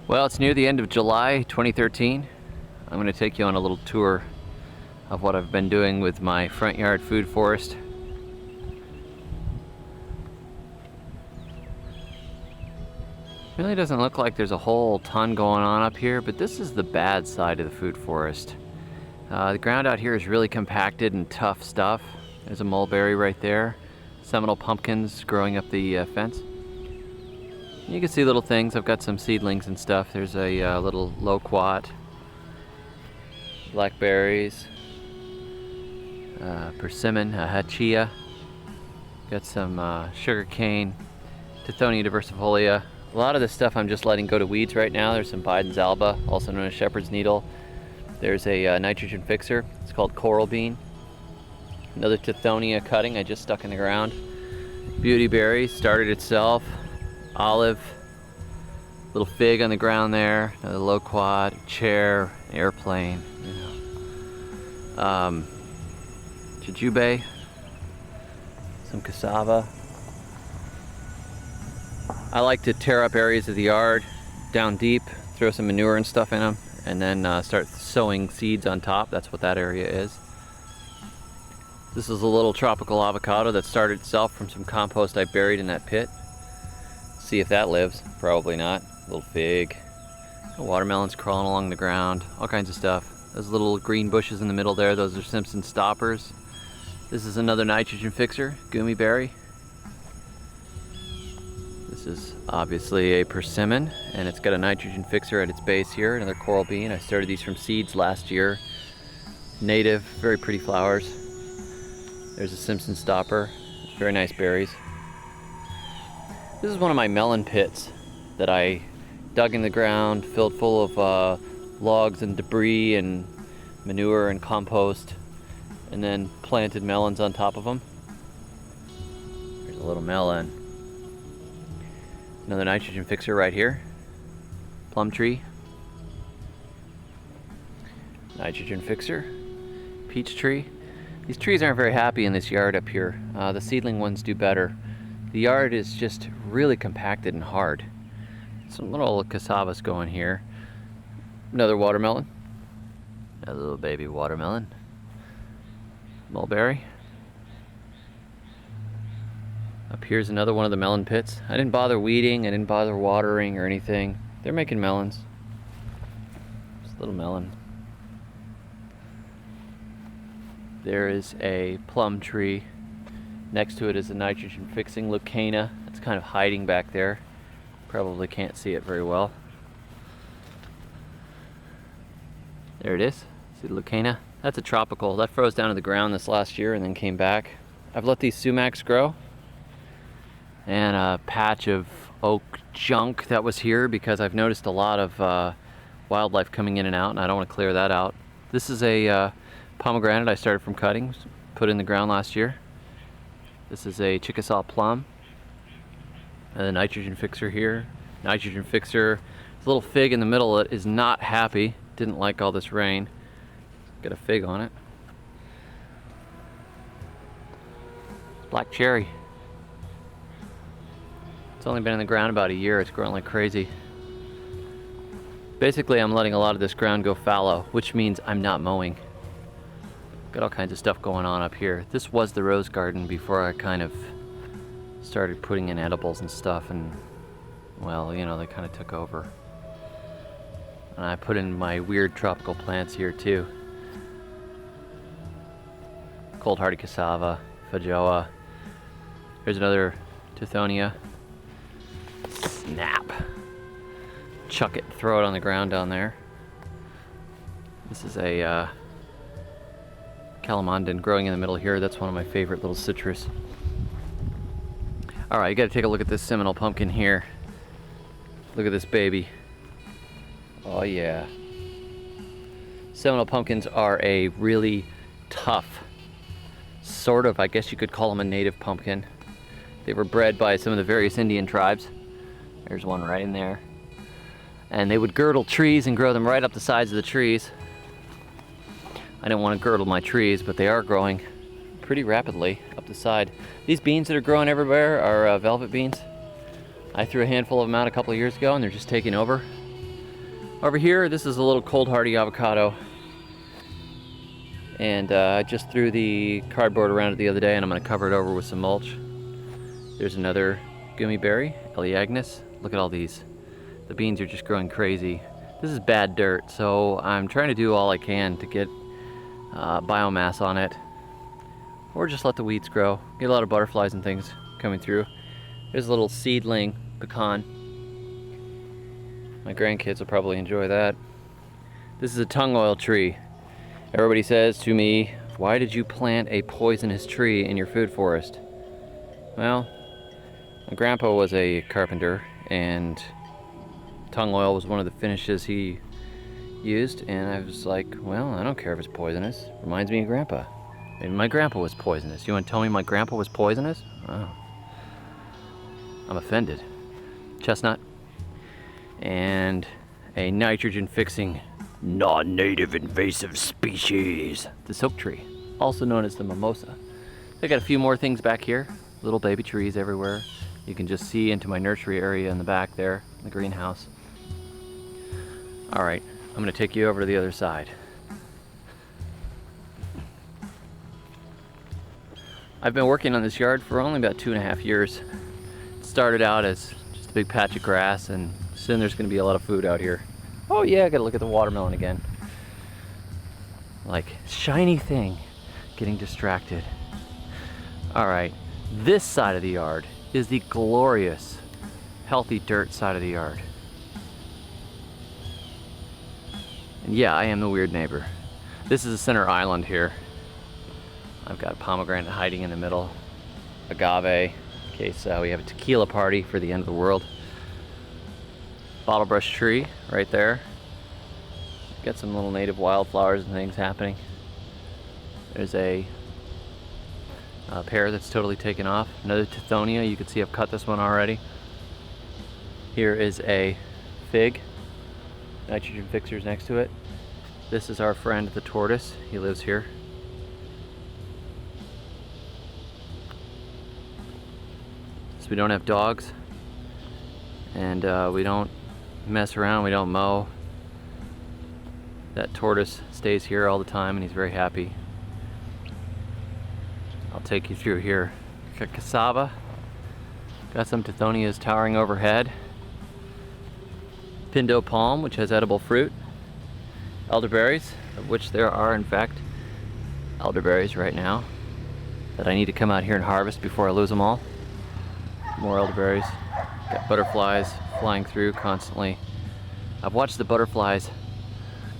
Well, it's near the end of July 2013. I'm going to take you on a little tour of what I've been doing with my front yard food forest. Really doesn't look like there's a whole ton going on up here, but this is the bad side of the food forest. The ground out here is really compacted and tough stuff. There's a mulberry right there. Seminole pumpkins growing up the fence. You can see little things. I've got some seedlings and stuff. There's a little loquat, blackberries, persimmon, hachia. Got some sugar cane, Tithonia diversifolia. A lot of this stuff I'm just letting go to weeds right now. There's some Biden's alba, also known as shepherd's needle. There's a nitrogen fixer. It's called coral bean. Another Tithonia cutting I just stuck in the ground. Beauty berry started itself. Olive, little fig on the ground there, another loquat, chair, airplane, jujube, some cassava. I like to tear up areas of the yard down deep, throw some manure and stuff in them, and then start sowing seeds on top. That's what that area is. This is a little tropical avocado that started itself from some compost I buried in that pit. See if that lives. Probably not. Little fig. Watermelons crawling along the ground. All kinds of stuff. Those little green bushes in the middle there, those are Simpson stoppers. This is another nitrogen fixer, gummy berry. This is obviously a persimmon, and it's got a nitrogen fixer at its base here. Another coral bean. I started these from seeds last year. Native, very pretty flowers. There's a Simpson stopper. Very nice berries. This is one of my melon pits that I dug in the ground, filled full of logs and debris and manure and compost, and then planted melons on top of them. There's a little melon. Another nitrogen fixer right here. Plum tree. Nitrogen fixer. Peach tree. These trees aren't very happy in this yard up here. The seedling ones do better. The yard is just really compacted and hard. Some little cassavas going here. Another watermelon. A little baby watermelon. Mulberry. Up here's another one of the melon pits. I didn't bother weeding, I didn't bother watering or anything. They're making melons. Just a little melon. There is a plum tree. Next to it is a nitrogen fixing leucaena. It's kind of hiding back there. Probably can't see it very well. There it is. See the leucaena? That's a tropical. That froze down to the ground this last year and then came back. I've let these sumacs grow. And a patch of oak junk that was here because I've noticed a lot of wildlife coming in and out, and I don't want to clear that out. This is a pomegranate I started from cuttings, put in the ground last year. This is a Chickasaw Plum. And a nitrogen fixer here. Nitrogen fixer. There's a little fig in the middle that is not happy. Didn't like all this rain. Got a fig on it. Black cherry. It's only been in the ground about a year. It's growing like crazy. Basically, I'm letting a lot of this ground go fallow, which means I'm not mowing. Got all kinds of stuff going on up here. This was the rose garden before I kind of started putting in edibles and stuff, and well, you know, they kind of took over. And I put in my weird tropical plants here too. Cold hardy cassava, feijoa. Here's another Tithonia. Snap. Chuck it, throw it on the ground down there. This is a calamondin growing in the middle here. That's one of my favorite little citrus. All right, you gotta take a look at this Seminole pumpkin here. Look at this baby. Oh yeah. Seminole pumpkins are a really tough, sort of, I guess you could call them a native pumpkin. They were bred by some of the various Indian tribes. There's one right in there. And they would girdle trees and grow them right up the sides of the trees. I don't want to girdle my trees, but they are growing pretty rapidly up the side. These beans that are growing everywhere are velvet beans. I threw a handful of them out a couple of years ago and they're just taking over. Over here, this is a little cold hardy avocado. And I just threw the cardboard around it the other day, and I'm going to cover it over with some mulch. There's another gummy berry, Elaeagnus. Look at all these. The beans are just growing crazy. This is bad dirt, so I'm trying to do all I can to get biomass on it. Or just let the weeds grow. Get a lot of butterflies and things coming through. There's a little seedling pecan. My grandkids will probably enjoy that. This is a tung oil tree. Everybody says to me, why did you plant a poisonous tree in your food forest? Well, my grandpa was a carpenter, and tung oil was one of the finishes he used, and I was like, well, I don't care if it's poisonous. Reminds me of Grandpa. Maybe my grandpa was poisonous. You want to tell me my grandpa was poisonous? Oh. I'm offended. Chestnut. And a nitrogen-fixing non-native invasive species, the silk tree, also known as the mimosa. I got a few more things back here. Little baby trees everywhere. You can just see into my nursery area in the back there, the greenhouse. All right, I'm gonna take you over to the other side. I've been working on this yard for only about 2.5 years. It started out as just a big patch of grass, and soon there's gonna be a lot of food out here. Oh yeah, I gotta look at the watermelon again. Like, shiny thing, getting distracted. All right, this side of the yard is the glorious, healthy dirt side of the yard. And yeah, I am the weird neighbor. This is a center island here. I've got a pomegranate hiding in the middle, agave, in case we have a tequila party for the end of the world. Bottlebrush tree right there. Got some little native wildflowers and things happening. There's a pear that's totally taken off. Another tithonia, you can see I've cut this one already. Here is a fig, nitrogen fixers next to it. This is our friend the tortoise, he lives here. So we don't have dogs, and we don't mess around, we don't mow. That tortoise stays here all the time and he's very happy. I'll take you through here. Got cassava, got some tithonias towering overhead. Pindo palm, which has edible fruit. Elderberries, of which there are in fact elderberries right now that I need to come out here and harvest before I lose them all. More elderberries. Got butterflies flying through constantly. I've watched the butterflies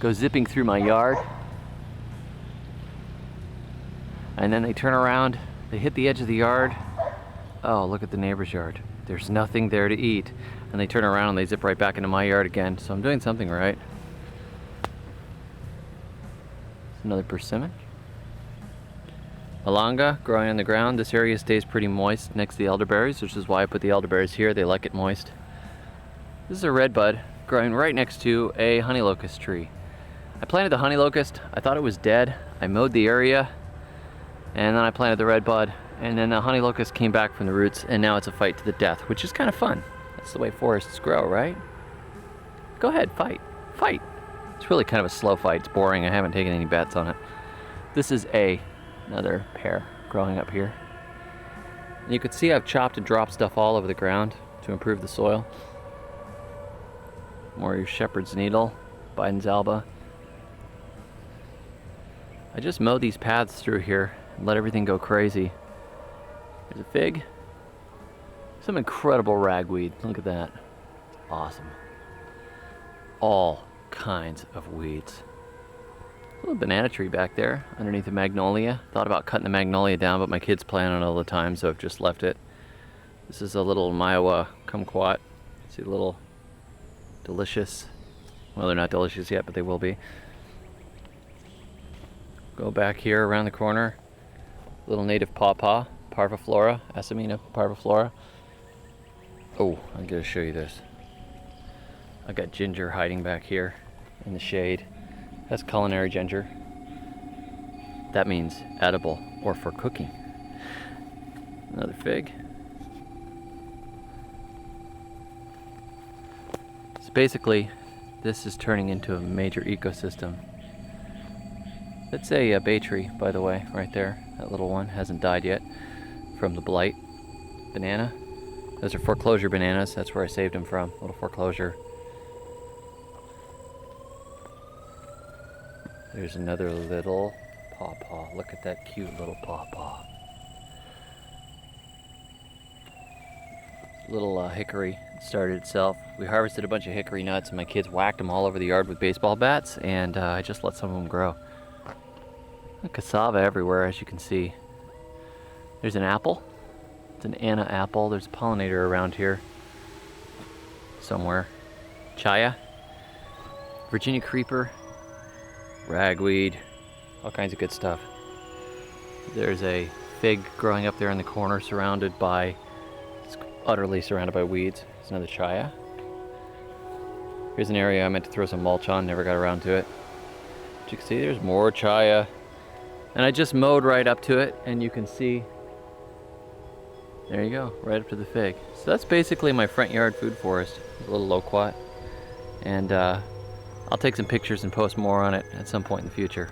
go zipping through my yard, and then they turn around, they hit the edge of the yard. Oh, look at the neighbor's yard. There's nothing there to eat. And they turn around and they zip right back into my yard again. So I'm doing something right. Another persimmon. Malanga growing on the ground. This area stays pretty moist next to the elderberries, which is why I put the elderberries here. They like it moist. This is a red bud growing right next to a honey locust tree. I planted the honey locust. I thought it was dead. I mowed the area, and then I planted the red bud, and then the honey locust came back from the roots, and now it's a fight to the death, which is kind of fun. That's the way forests grow, right? Go ahead, fight. Fight. It's really kind of a slow fight. It's boring. I haven't taken any bets on it. This is another pear growing up here. And you can see I've chopped and dropped stuff all over the ground to improve the soil. More your shepherd's needle, Biden's alba. I just mowed these paths through here and let everything go crazy. There's a fig. Some incredible ragweed. Look at that. Awesome. All kinds of weeds. A little banana tree back there underneath the magnolia. Thought about cutting the magnolia down, but my kids play on it all the time, so I've just left it. This is a little Maiwa kumquat. See the little delicious, well, they're not delicious yet, but they will be. Go back here around the corner. Little native pawpaw, parviflora, Asamina parviflora. Oh, I gotta show you this. I got ginger hiding back here in the shade. That's culinary ginger. That means edible or for cooking. Another fig. So basically, This is turning into a major ecosystem. That's a bay tree, by the way, right there. That little one hasn't died yet from the blight. Banana. Those are foreclosure bananas. That's where I saved them from. Little foreclosure. There's another little pawpaw. Look at that cute little pawpaw. Little hickory started itself. We harvested a bunch of hickory nuts and my kids whacked them all over the yard with baseball bats, and I just let some of them grow. Cassava everywhere, as you can see. There's an apple. It's an Anna apple. There's a pollinator around here somewhere. Chaya, Virginia creeper, ragweed, all kinds of good stuff. There's a fig growing up there in the corner, utterly surrounded by weeds. There's another chaya. Here's an area I meant to throw some mulch on, never got around to it. But you can see there's more chaya. And I just mowed right up to it, and you can see, there you go, right up to the fig. So that's basically my front yard food forest, a little loquat. And I'll take some pictures and post more on it at some point in the future.